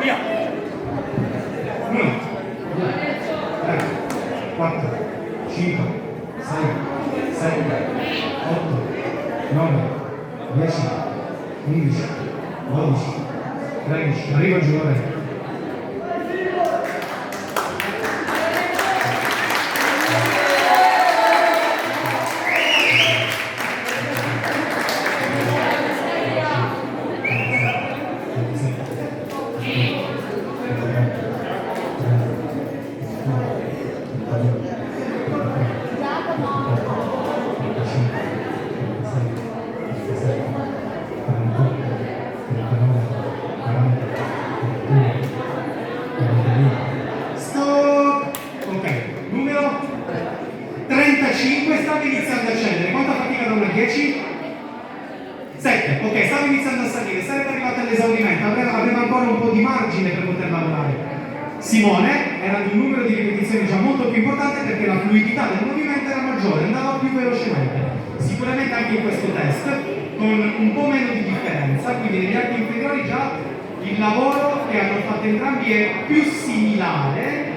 via. 1, 2, 3, 4, 5, 6, 7, 8, 9, 10, 11, 12, 13, arriva Giovanni. Stop! Ok, numero 35, stavo iniziando a scendere. Quanta fatica da 1 a 10? 7, ok, stavo iniziando a salire, sarebbe arrivato all'esaurimento, aveva ancora un po' di margine per poter lavorare. Simone era di un numero di ripetizioni già molto più importante perché la fluidità del movimento era maggiore, andava più velocemente. Sicuramente anche in questo test, con un po' meno di differenza, quindi negli arti inferiori già il lavoro che hanno fatto entrambi è più similare